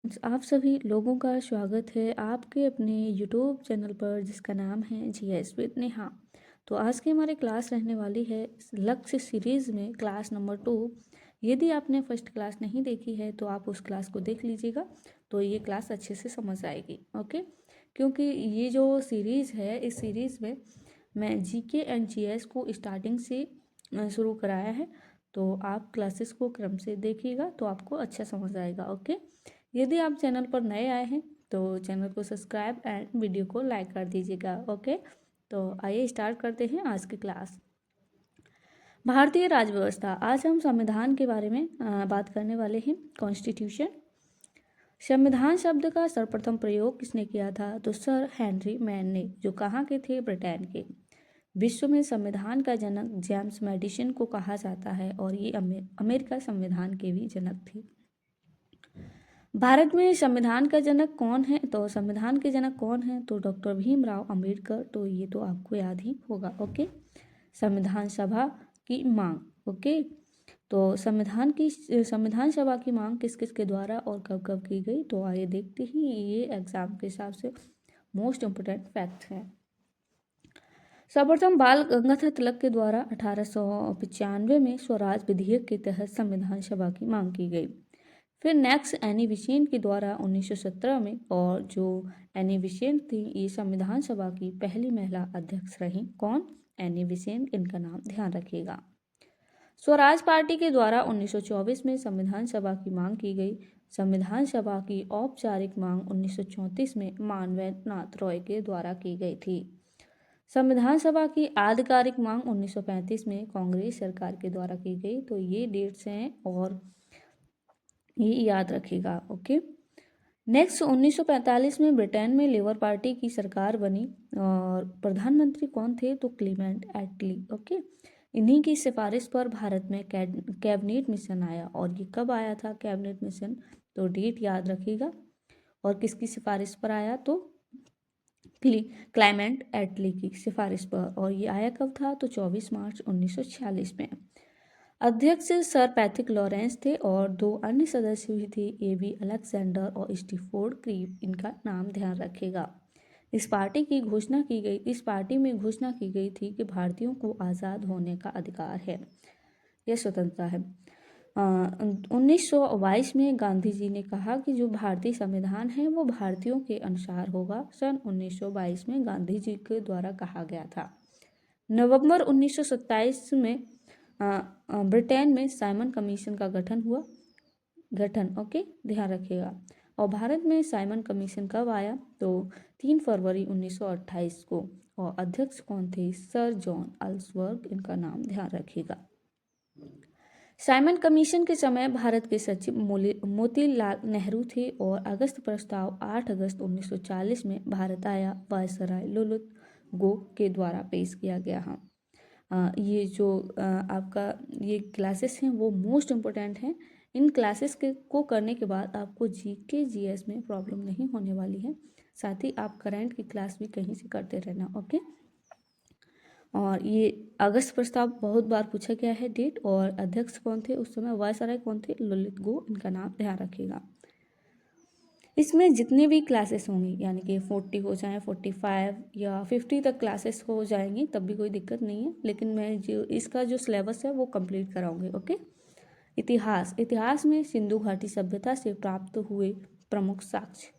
आप सभी लोगों का स्वागत है आपके अपने यूट्यूब चैनल पर जिसका नाम है जीएस विद नेहा। तो आज की हमारी क्लास रहने वाली है लक्ष्य सीरीज़ में क्लास नंबर 2। यदि आपने फर्स्ट क्लास नहीं देखी है तो आप उस क्लास को देख लीजिएगा, तो ये क्लास अच्छे से समझ आएगी। ओके, क्योंकि ये जो सीरीज़ है इस सीरीज़ में मैं जीके एंड जीएस को स्टार्टिंग से शुरू कराया है, तो आप क्लासेस को क्रम से देखिएगा तो आपको अच्छा समझ आएगा। ओके, यदि आप चैनल पर नए आए हैं तो चैनल को सब्सक्राइब एंड वीडियो को लाइक कर दीजिएगा। ओके, तो आइए स्टार्ट करते हैं आज की क्लास। भारतीय राज्य व्यवस्था, आज हम संविधान के बारे में बात करने वाले हैं। कॉन्स्टिट्यूशन। संविधान शब्द का सर्वप्रथम प्रयोग किसने किया था? तो सर हेनरी मैन ने, जो कहाँ के थे? ब्रिटेन के। विश्व में संविधान का जनक जेम्स मेडिसन को कहा जाता है और ये अमेरिका संविधान के भी जनक थे। भारत में संविधान का जनक कौन है? तो संविधान के जनक कौन है? तो डॉक्टर भीमराव अंबेडकर। तो ये तो आपको याद ही होगा। ओके, संविधान सभा की मांग। ओके, तो संविधान सभा की मांग किस किस के द्वारा और कब कब की गई? तो आइए देखते ही, ये एग्जाम के हिसाब से मोस्ट इम्पोर्टेंट फैक्ट है। सर्वप्रथम बाल गंगाधर तिलक के द्वारा 1895 में स्वराज विधेयक के तहत संविधान सभा की मांग की गई। फिर नेक्स्ट एनी बेसेंट के द्वारा 1917 में, और जो एनी बेसेंट थी ये संविधान सभा की पहली महिला अध्यक्ष रहीं। कौन? एनी बेसेंट, इनका नाम ध्यान रखिएगा। स्वराज पार्टी के द्वारा 1924 में संविधान सभा की मांग की गई। संविधान सभा की औपचारिक मांग 1934 में मानवेंद्र नाथ रॉय के द्वारा की गई थी। संविधान सभा की आधिकारिक मांग 1935 में कांग्रेस सरकार के द्वारा की गई। तो ये डेट्स हैं और ये याद रखिएगा। ओके, नेक्स्ट 1945 में ब्रिटेन में लेबर पार्टी की सरकार बनी और प्रधानमंत्री कौन थे? तो क्लीमेंट एटली। ओके, इन्हीं की सिफारिश पर भारत में कैबिनेट मिशन आया। और ये कब आया था कैबिनेट मिशन? तो डेट याद रखिएगा। और किसकी सिफारिश पर आया? तो क्लाइमेंट एटली की सिफारिश पर। और ये आया कब था? तो 24 मार्च 1946 में। अध्यक्ष सर पैट्रिक लॉरेंस थे और दो अन्य सदस्य भी थे, एबी अलेक्जेंडर और स्टीफोर्ड क्रीव। इनका नाम ध्यान रखेगा। इस पार्टी में घोषणा की गई थी कि भारतीयों को आज़ाद होने का अधिकार है, यह स्वतंत्रता है। 1922 में गांधी जी ने कहा कि जो भारतीय संविधान है वो भारतीयों के अनुसार होगा। सन 1922 में गांधी जी के द्वारा कहा गया था। नवंबर 1927 में ब्रिटेन में साइमन कमीशन का गठन हुआ। ओके, ध्यान रखिएगा। और भारत में साइमन कमीशन कब आया? तो 3 फरवरी 1928 को। और अध्यक्ष कौन थे? सर जॉन अल्सवर्ग, इनका नाम ध्यान रखिएगा। साइमन कमीशन के समय भारत के सचिव मोतीलाल नेहरू थे और अगस्त प्रस्ताव 8 अगस्त 1940 में भारत आया वायसराय ललित गो के द्वारा पेश किया गया। हाँ, ये जो आपका ये क्लासेस हैं वो मोस्ट इम्पोर्टेंट हैं। इन क्लासेस को करने के बाद आपको जीके जीएस में प्रॉब्लम नहीं होने वाली है। साथ ही आप करंट की क्लास भी कहीं से करते रहना। ओके, और ये अगस्त प्रस्ताव बहुत बार पूछा गया है डेट। और अध्यक्ष कौन थे उस समय? वायसराय कौन थे? ललित गो, इनका नाम ध्यान रखिएगा। इसमें जितने भी क्लासेस होंगी, यानी कि 40 हो जाए, 45 या 50 तक क्लासेस हो जाएंगी, तब भी कोई दिक्कत नहीं है, लेकिन मैं जो इसका जो सिलेबस है वो कंप्लीट कराऊंगी। ओके, इतिहास में सिंधु घाटी सभ्यता से प्राप्त हुए प्रमुख साक्ष्य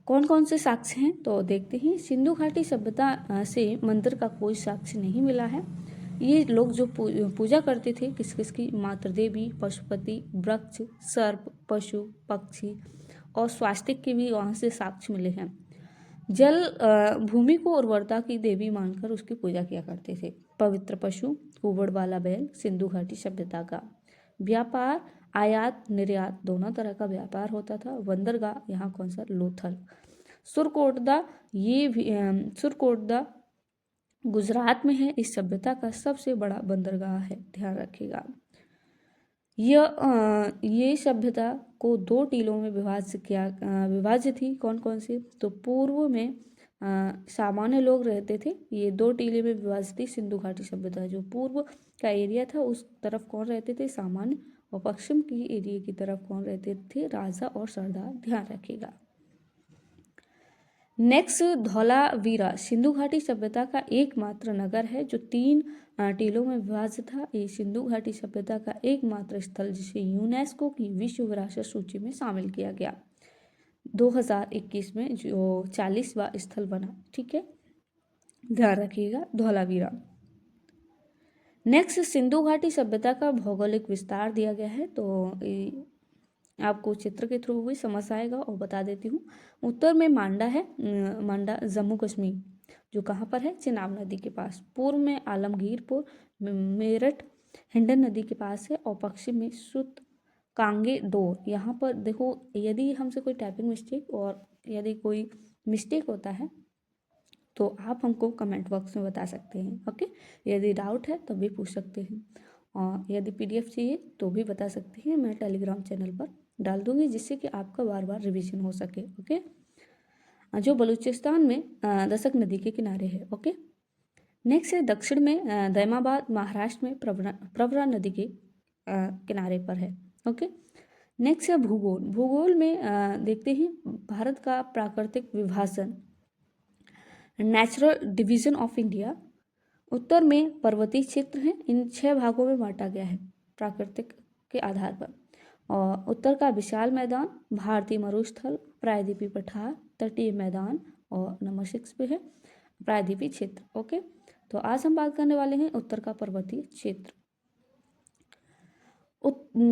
कौन कौन से साक्ष्य हैं? तो देखते हैं। सिंधु घाटी सभ्यता से मंदिर का कोई साक्ष्य नहीं मिला है। ये लोग जो पूजा करते थे किस किस की? मातृ देवी, पशुपति, वृक्ष, सर्प, पशु, पक्षी और स्वास्तिक के भी वहाँ से साक्ष्य मिले हैं। जल भूमि को उर्वरता की देवी मानकर उसकी पूजा किया करते थे। पवित्र पशु, कुबड़ वाला बैल, सिंधु घाटी सभ्यता का। व्यापार, आयात निर्यात दोनों तरह का व्यापार होता था। बंदरगाह, यहाँ कौन सा? लोथल। सुरकोटदा गुजरात में है। इस सभ्यता का सबसे बड़ा बंदरगाह है, ध्यान रखिएगा। ये सभ्यता को 2 टीलों में विभाज्य थी। कौन कौन सी? तो पूर्व में सामान्य लोग रहते थे, ये 2 टीले में विभाजित थी सिंधु घाटी सभ्यता। जो पूर्व का एरिया था उस तरफ कौन रहते थे? सामान्य, और पश्चिम की एरिया की तरफ कौन रहते थे? राजा और सरदार, ध्यान रखिएगा। नेक्स्ट, धौलावीरा सिंधु घाटी सभ्यता का एकमात्र नगर है जो 3 टीलों में विभाजित था। ये सिंधु घाटी सभ्यता का एकमात्र स्थल जिसे यूनेस्को की विश्व विरासत सूची में शामिल किया गया 2021 में, जो 40वां स्थल बना। ठीक है, ध्यान रखिएगा धौलावीरा। नेक्स्ट, सिंधु घाटी सभ्यता का भौगोलिक विस्तार दिया गया है, तो आपको चित्र के थ्रू भी समझ आएगा और बता देती हूँ। उत्तर में मांडा है, मांडा जम्मू कश्मीर, जो कहाँ पर है? चिनाब नदी के पास। पूर्व में आलमगीरपुर, मेरठ हिंडन नदी के पास है। और पश्चिम में सुत कांगे डोर। यहाँ पर देखो, यदि हमसे कोई टाइपिंग मिस्टेक और यदि कोई मिस्टेक होता है तो आप हमको कमेंट बॉक्स में बता सकते हैं। ओके, यदि डाउट है तो भी पूछ सकते हैं, और यदि पीडीएफ चाहिए तो भी बता सकते हैं। मैं टेलीग्राम चैनल पर डाल दूंगी जिससे कि आपका बार बार रिवीजन हो सके। ओके, जो बलूचिस्तान में दसक नदी के किनारे है। ओके, नेक्स्ट है दक्षिण में दैमाबाद महाराष्ट्र में प्रवरा नदी के किनारे पर है। ओके, नेक्स्ट है भूगोल। भूगोल में देखते हैं भारत का प्राकृतिक विभाजन, नेचुरल डिवीजन ऑफ इंडिया। उत्तर में पर्वतीय क्षेत्र हैं, इन 6 भागों में बांटा गया है प्राकृतिक के आधार पर। और उत्तर का विशाल मैदान, भारतीय मरुस्थल, प्रायद्वीपीय पठार, तटीय मैदान, और नंबर 6 पे है प्रायद्वीपीय क्षेत्र। ओके, तो आज हम बात करने वाले हैं उत्तर का पर्वतीय क्षेत्र।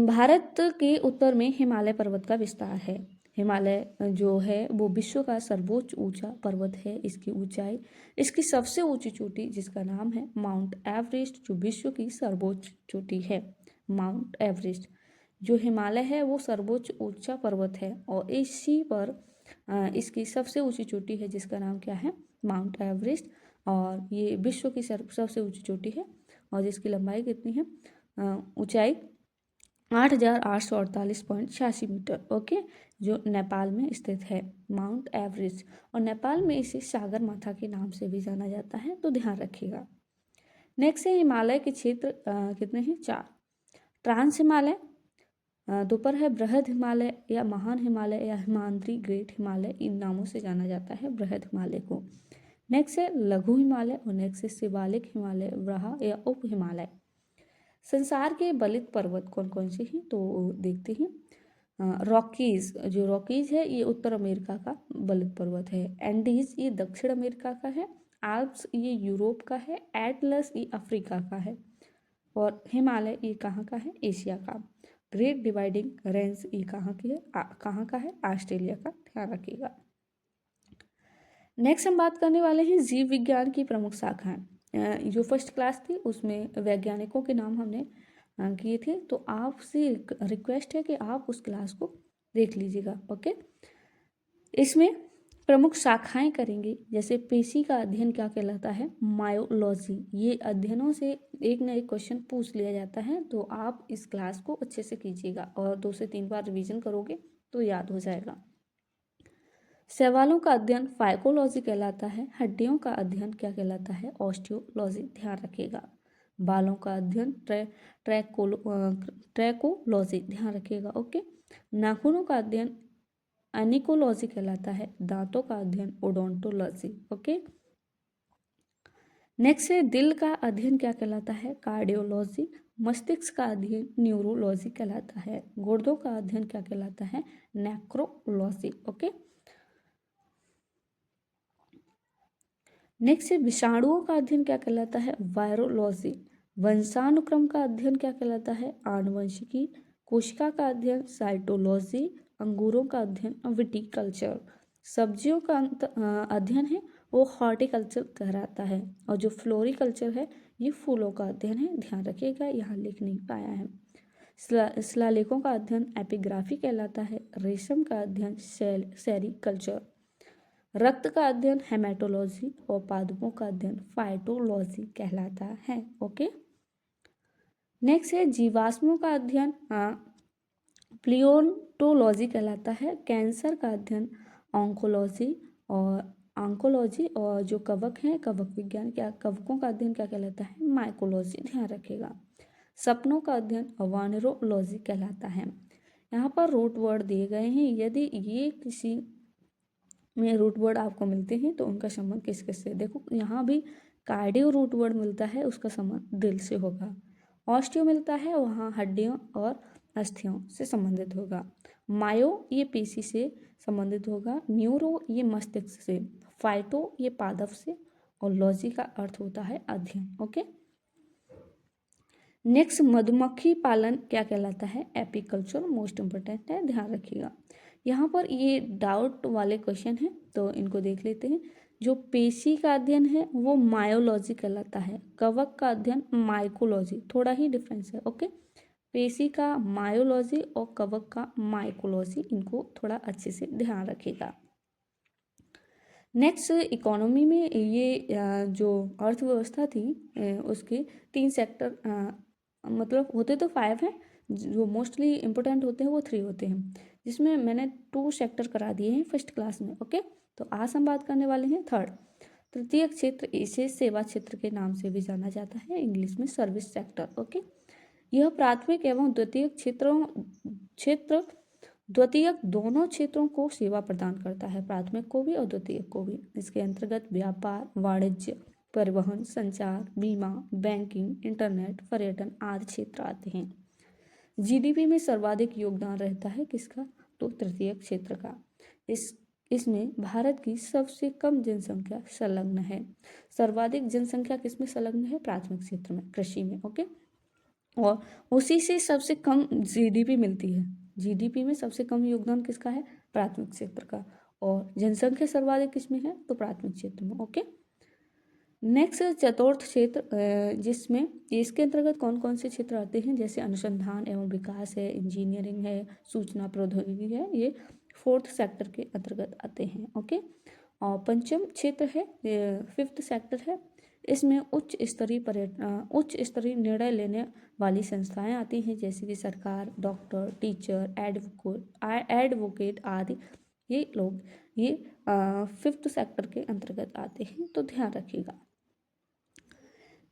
भारत के उत्तर में हिमालय पर्वत का विस्तार है। हिमालय जो है वो विश्व का सर्वोच्च ऊंचा पर्वत है। इसकी ऊंचाई, इसकी सबसे ऊंची चोटी जिसका नाम है माउंट एवरेस्ट, जो विश्व की सर्वोच्च चोटी है। माउंट एवरेस्ट जो हिमालय है वो सर्वोच्च ऊंचा पर्वत है, और इसी पर इसकी सबसे ऊंची चोटी है जिसका नाम क्या है? Mount Everest. और ये विश्व की सबसे ऊंची चोटी है, और जिसकी लंबाई कितनी है? ऊंचाई 8,848.86 मीटर। ओके, जो नेपाल में स्थित है माउंट एवरेस्ट, और नेपाल में इसे सागर माथा के नाम से भी जाना जाता है, तो ध्यान रखिएगा। नेक्स्ट है हिमालय के क्षेत्र कितने हैं? 4। ट्रांस हिमालय, दोपहर है बृहद हिमालय या महान हिमालय या हिमाद्री ग्रेट हिमालय, इन नामों से जाना जाता है बृहद हिमालय को। नेक्स्ट है लघु हिमालय, और नेक्स्ट है शिवालिक हिमालय, वराह या उप हिमालय। संसार के बलित पर्वत कौन कौन से हैं? तो देखते हैं। रॉकीज, जो रॉकीज है ये उत्तर अमेरिका का बलित पर्वत है। एंडीज ये दक्षिण अमेरिका का है। आल्प्स ये यूरोप का है। एटलस ये अफ्रीका का है। और हिमालय ये कहाँ का है? एशिया का। ग्रेट डिवाइडिंग रेंज ये कहाँ की है? कहाँ का है? ऑस्ट्रेलिया का, ध्यान रखिएगा। नेक्स्ट हम बात करने वाले हैं जीव विज्ञान की प्रमुख शाखाएं। जो फर्स्ट क्लास थी उसमें वैज्ञानिकों के नाम हमने किए थे, तो आपसे रिक्वेस्ट है कि आप उस क्लास को देख लीजिएगा। ओके, इसमें प्रमुख शाखाएं करेंगे, जैसे पेशी का अध्ययन क्या कहलाता है? मायोलॉजी। ये अध्ययनों से एक न एक क्वेश्चन पूछ लिया जाता है, तो आप इस क्लास को अच्छे से कीजिएगा और 2 से 3 बार रिवीजन करोगे तो याद हो जाएगा। शैवालों का अध्ययन फाइकोलॉजी कहलाता है। हड्डियों का अध्ययन क्या कहलाता है? ऑस्टियोलॉजी, ध्यान रखिएगा। बालों का अध्ययन ट्रैकोलॉजी, ध्यान रखिएगा। ओके, नाखूनों का अध्ययन एनिकोलॉजी कहलाता है। दांतों का अध्ययन ओडोंटोलॉजी। ओके, नेक्स्ट है दिल का अध्ययन क्या कहलाता है? कार्डियोलॉजी। मस्तिष्क का अध्ययन न्यूरोलॉजी कहलाता है। गुर्दों का अध्ययन क्या कहलाता है? नेक्रोलॉजी। ओके, नेक्स्ट है विषाणुओं का अध्ययन क्या कहलाता है? वायरोलॉजी। वंशानुक्रम का अध्ययन क्या कहलाता है? आनुवंशिकी। कोशिका का अध्ययन साइटोलॉजी। अंगूरों का अध्ययन विटिकल्चर। सब्जियों का अध्ययन है वो हॉर्टिकल्चर कहलाता है। और जो फ्लोरिकल्चर है ये फूलों का अध्ययन है, ध्यान रखिएगा, यहाँ लिख नहीं पाया है। शिलालेखों का अध्ययन एपिग्राफी कहलाता है। रेशम का अध्ययन सेरीकल्चर। रक्त का अध्ययन हेमेटोलॉजी, और पादपों का अध्ययन फाइटोलॉजी कहलाता है। ओके, नेक्स्ट है जीवाश्मों का अध्ययन प्लियोन्टोलॉजी कहलाता है। कैंसर का अध्ययन ऑन्कोलॉजी और जो कवक हैं, कवक विज्ञान क्या, कवकों का अध्ययन क्या कहलाता है? माइकोलॉजी, ध्यान रखिएगा। सपनों का अध्ययन वानरोलॉजी कहलाता है। यहाँ पर रूट वर्ड दिए गए हैं, यदि ये किसी में रूट वर्ड आपको मिलते हैं तो उनका संबंध किस किस से, देखो यहाँ भी कार्डियो रूट वर्ड मिलता है, उसका संबंध दिल से होगा। ऑस्टियो मिलता है, वहाँ हड्डियों और अस्थियों से संबंधित होगा। मायो ये पेशी से संबंधित होगा। न्यूरो ये मस्तिष्क से। फाइटो ये पादप से। और लॉजी का अर्थ होता है अध्ययन। ओके, नेक्स्ट मधुमक्खी पालन क्या कहलाता है? एपीकल्चर मोस्ट इंपोर्टेंट है, ध्यान रखिएगा। यहाँ पर ये डाउट वाले क्वेश्चन हैं तो इनको देख लेते हैं। जो पेशी का अध्ययन है वो मायोलॉजी कहलाता है, कवक का अध्ययन माइकोलॉजी, थोड़ा ही डिफरेंस है। ओके, पेशी का मायोलॉजी और कवक का माइकोलॉजी, इनको थोड़ा अच्छे से ध्यान रखिएगा। नेक्स्ट इकोनॉमी में ये जो अर्थव्यवस्था थी उसके 3 सेक्टर मतलब होते तो 5 हैं, जो मोस्टली इम्पोर्टेंट होते हैं वो 3 होते हैं, जिसमें मैंने 2 सेक्टर करा दिए हैं फर्स्ट क्लास में। ओके, तो आज हम बात करने वाले हैं थर्ड। तृतीय क्षेत्र इसे सेवा क्षेत्र के नाम से भी जाना जाता है, इंग्लिश में सर्विस सेक्टर। ओके, यह प्राथमिक एवं द्वितीयक दोनों क्षेत्रों को सेवा प्रदान करता है, प्राथमिक को भी और द्वितीयक को भी। इसके अंतर्गत व्यापार, वाणिज्य, परिवहन, संचार, बीमा, बैंकिंग, इंटरनेट, पर्यटन आदि क्षेत्र आते हैं। जीडीपी में सर्वाधिक योगदान रहता है किसका? तो तृतीयक क्षेत्र का। इसमें भारत की सबसे कम जनसंख्या संलग्न है। सर्वाधिक जनसंख्या किसमें संलग्न है? प्राथमिक क्षेत्र में, कृषि में। ओके, और उसी से सबसे कम जीडीपी मिलती है। जीडीपी में सबसे कम योगदान किसका है? प्राथमिक क्षेत्र का। और जनसंख्या सर्वाधिक किसमें है? तो प्राथमिक क्षेत्र में। ओके, नेक्स्ट चतुर्थ क्षेत्र, जिसमें इसके अंतर्गत कौन कौन से क्षेत्र आते हैं? जैसे अनुसंधान एवं विकास है, इंजीनियरिंग है, सूचना प्रौद्योगिकी है, ये 4th सेक्टर के अंतर्गत आते हैं। ओके, और पंचम क्षेत्र है, 5th सेक्टर है, इसमें उच्च स्तरीय निर्णय लेने वाली संस्थाएं आती हैं, जैसे कि सरकार, डॉक्टर, टीचर, एडवोकेट आदि। ये लोग 5th सेक्टर के अंतर्गत आते हैं, तो ध्यान रखिएगा।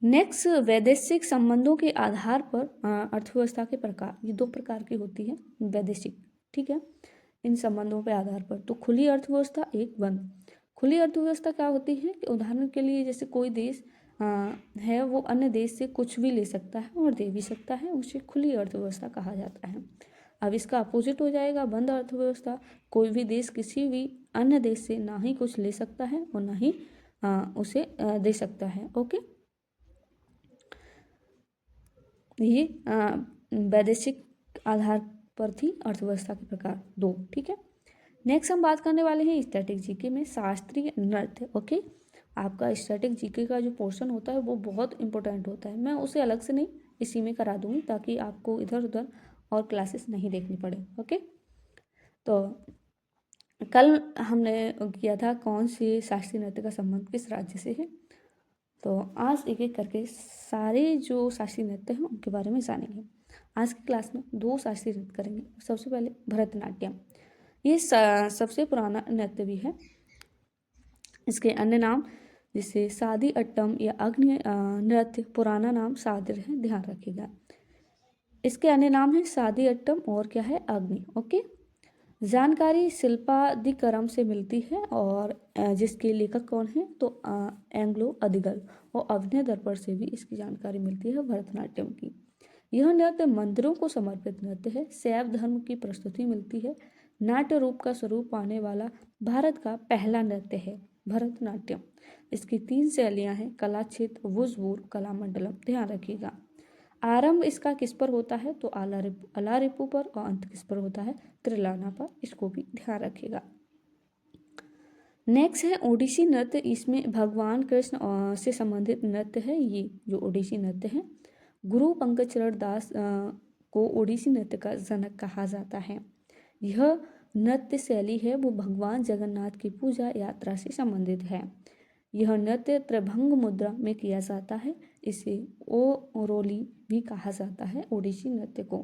नेक्स्ट, वैदेशिक संबंधों के आधार पर अर्थव्यवस्था के प्रकार, ये 2 प्रकार की होती है वैदेशिक, ठीक है, इन संबंधों के आधार पर। तो खुली अर्थव्यवस्था, एक बंद। खुली अर्थव्यवस्था क्या होती है कि उदाहरण के लिए जैसे कोई देश है वो अन्य देश से कुछ भी ले सकता है और दे भी सकता है, उसे खुली अर्थव्यवस्था कहा जाता है। अब इसका अपोजिट हो जाएगा बंद अर्थव्यवस्था। कोई भी देश किसी भी अन्य देश से ना ही कुछ ले सकता है और ना ही उसे दे सकता है। ओके, ये वैदेशिक आधार पर थी अर्थव्यवस्था के प्रकार 2, ठीक है। नेक्स्ट हम बात करने वाले हैं स्टैटिक जीके में शास्त्रीय नृत्य। ओके, आपका स्टैटिक जीके का जो पोर्शन होता है वो बहुत इंपॉर्टेंट होता है, मैं उसे अलग से नहीं इसी में करा दूंगी ताकि आपको इधर उधर और क्लासेस नहीं देखनी पड़े। ओके, तो कल हमने किया था कौन से शास्त्रीय नृत्य का संबंध किस राज्य से है, तो आज एक एक करके सारे जो शास्त्रीय नृत्य हैं उनके बारे में जानेंगे। आज की क्लास में 2 शास्त्रीय नृत्य करेंगे। सबसे पहले भरतनाट्यम, ये सबसे पुराना नृत्य भी है। इसके अन्य नाम जैसे सादी अट्टम या अग्नि नृत्य, पुराना नाम सादिर है, ध्यान रखिएगा। इसके अन्य नाम है सादी अट्टम और क्या है? अग्नि। ओके, जानकारी शिल्पादिकरम से मिलती है और जिसके लेखक कौन है? तो एंग्लो अदिगल, और अभिनय दर्पण से भी इसकी जानकारी मिलती है भरतनाट्यम की। यह नृत्य मंदिरों को समर्पित नृत्य है। शैव धर्म की प्रस्तुति मिलती है। नाट्य रूप का स्वरूप पाने वाला भारत का पहला नृत्य है भरतनाट्यम। इसकी 3 शैलियां हैं, कला क्षेत्र, वुजवूर, कला मंडलम, ध्यान रखिएगा। आरंभ इसका किस पर होता है? तो अलारिपु पर, और अंत किस पर होता है? त्रिलाना पर, इसको भी ध्यान रखिएगा। नेक्स्ट है ओडिसी नृत्य, इसमें भगवान कृष्ण से संबंधित नृत्य है। ये जो ओडिसी नृत्य है, गुरु पंकज चरण दास को ओडिसी नृत्य का जनक कहा जाता है। यह नृत्य शैली है वो भगवान जगन्नाथ की पूजा यात्रा से संबंधित है। यह नृत्य त्रिभंग मुद्रा में किया जाता है, इसे ओरोली भी कहा जाता है ओडिसी नृत्य को।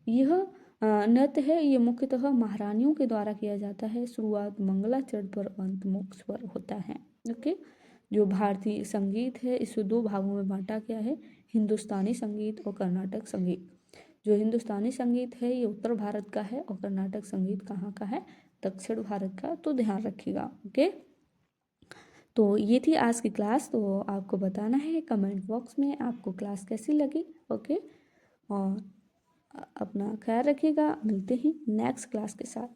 यह नृत्य है ये मुख्यतः महारानियों के द्वारा किया जाता है। शुरुआत मंगलाचरण पर, अंत मोक्ष पर होता है। ओके, जो भारतीय संगीत है इसे 2 भागों में बांटा गया है, हिंदुस्तानी संगीत और कर्नाटक संगीत। जो हिंदुस्तानी संगीत है ये उत्तर भारत का है और कर्नाटक संगीत कहाँ का है, दक्षिण भारत का, तो ध्यान रखिएगा। ओके, तो ये थी आज की क्लास। तो आपको बताना है कमेंट बॉक्स में आपको क्लास कैसी लगी। ओके, और अपना ख्याल रखिएगा, मिलते हैं नेक्स्ट क्लास के साथ।